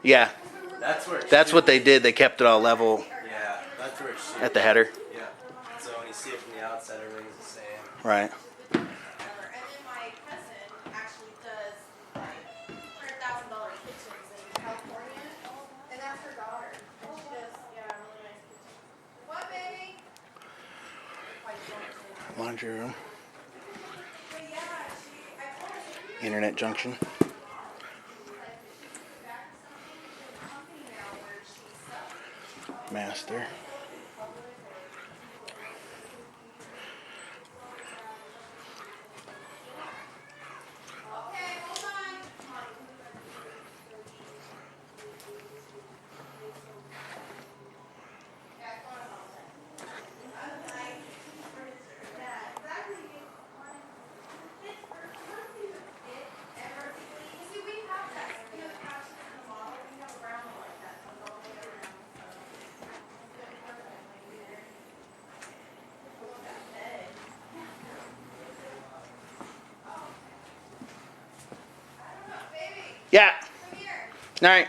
Yeah, That's where. that's what they did. They kept it all level Yeah, that's where it should. at the header. Yeah. So when you see it from the outside, everything's the same. Right. And then my cousin actually does like $100,000 kitchens in California, and that's her daughter. And she does, yeah, really nice kitchens. What, baby? Laundry room. But yeah, I told her, Internet junction. Master. Yeah. All right.